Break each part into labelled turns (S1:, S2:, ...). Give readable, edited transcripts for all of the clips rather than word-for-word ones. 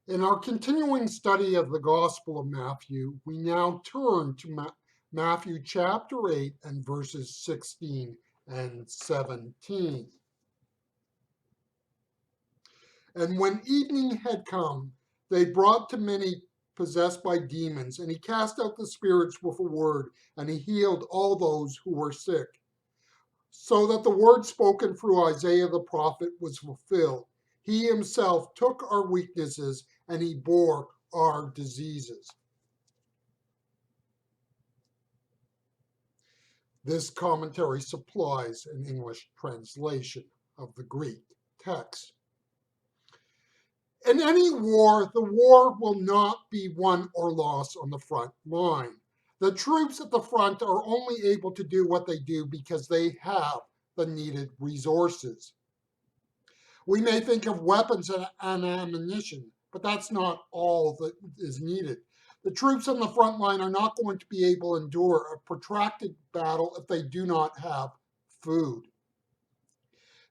S1: In our continuing study of the Gospel of Matthew, we now turn to Matthew chapter 8 and verses 16 and 17. And when evening had come, they brought to many possessed by demons, and he cast out the spirits with a word, and he healed all those who were sick, so that the word spoken through Isaiah the prophet was fulfilled. He himself took our weaknesses and he bore our diseases. This commentary supplies an English translation of the Greek text. In any war, the war will not be won or lost on the front line. The troops at the front are only able to do what they do because they have the needed resources. We may think of weapons and ammunition, but that's not all that is needed. The troops on the front line are not going to be able to endure a protracted battle if they do not have food.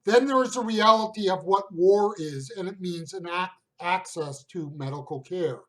S1: Then there is the reality of what war is, and it means an access to medical care.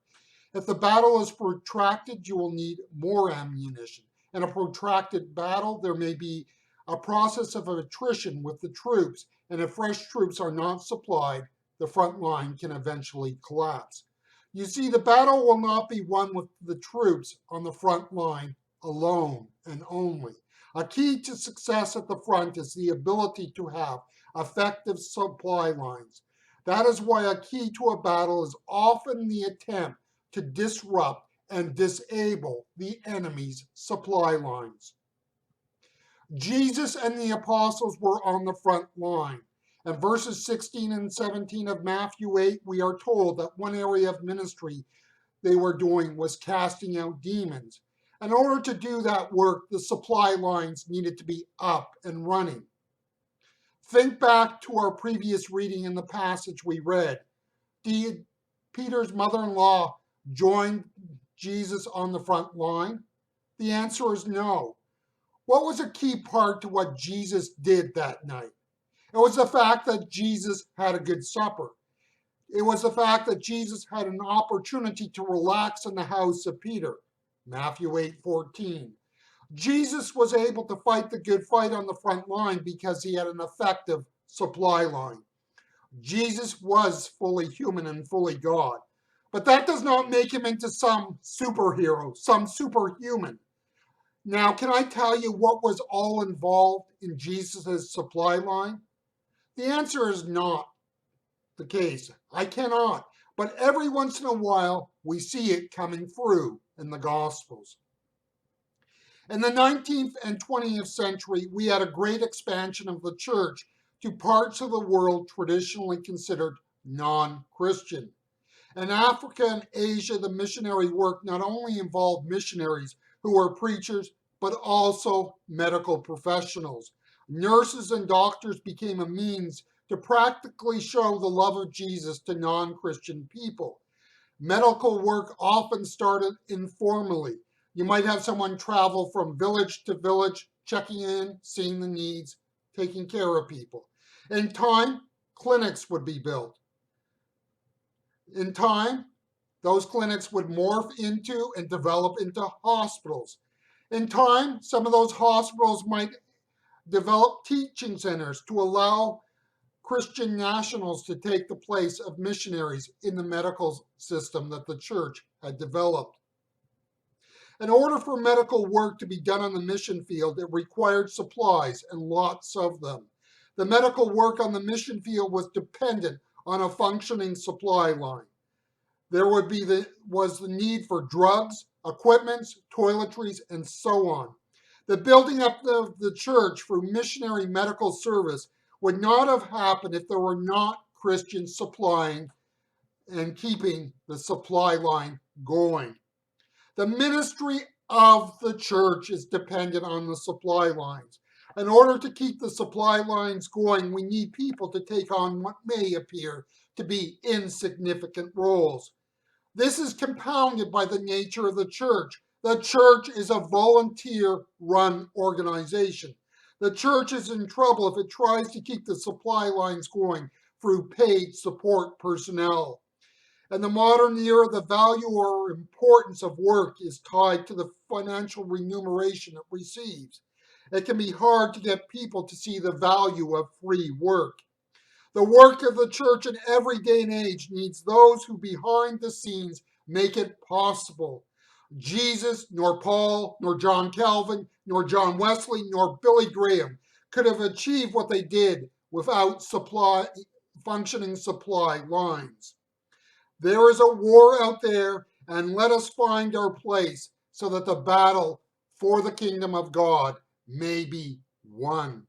S1: If the battle is protracted, you will need more ammunition. In a protracted battle, there may be a process of attrition with the troops, and if fresh troops are not supplied, the front line can eventually collapse. You see, the battle will not be won with the troops on the front line alone and only. A key to success at the front is the ability to have effective supply lines. That is why a key to a battle is often the attempt to disrupt and disable the enemy's supply lines. Jesus and the apostles were on the front line. In verses 16 and 17 of Matthew 8, we are told that one area of ministry they were doing was casting out demons. In order to do that work, the supply lines needed to be up and running. Think back to our previous reading in the passage we read. Did Peter's mother-in-law join Jesus on the front line? The answer is no. What was a key part to what Jesus did that night? It was the fact that Jesus had a good supper. It was the fact that Jesus had an opportunity to relax in the house of Peter. Matthew 8:14. Jesus was able to fight the good fight on the front line because he had an effective supply line. Jesus was fully human and fully God, but that does not make him into some superhero, some superhuman. Now, can I tell you what was all involved in Jesus' supply line? The answer is not the case. I cannot, but every once in a while we see it coming through in the Gospels. In the 19th and 20th century, we had a great expansion of the church to parts of the world traditionally considered non-Christian. In Africa and Asia, the missionary work not only involved missionaries who were preachers, but also medical professionals. Nurses and doctors became a means to practically show the love of Jesus to non-Christian people. Medical work often started informally. You might have someone travel from village to village, checking in, seeing the needs, taking care of people. In time, clinics would be built. In time, those clinics would morph into and develop into hospitals. In time, some of those hospitals might develop teaching centers to allow Christian nationals to take the place of missionaries in the medical system that the church had developed. In order for medical work to be done on the mission field, it required supplies and lots of them. The medical work on the mission field was dependent on a functioning supply line. There was the need for drugs, equipments, toiletries, and so on. The building up of the church through missionary medical service would not have happened if there were not Christians supplying and keeping the supply line going. The ministry of the church is dependent on the supply lines. In order to keep the supply lines going, we need people to take on what may appear to be insignificant roles. This is compounded by the nature of the church. The church is a volunteer-run organization. The church is in trouble if it tries to keep the supply lines going through paid support personnel. In the modern era, the value or importance of work is tied to the financial remuneration it receives. It can be hard to get people to see the value of free work. The work of the church in every day and age needs those who behind the scenes make it possible. Jesus, nor Paul, nor John Calvin, nor John Wesley, nor Billy Graham could have achieved what they did without functioning supply lines. There is a war out there, and let us find our place so that the battle for the kingdom of God may be won.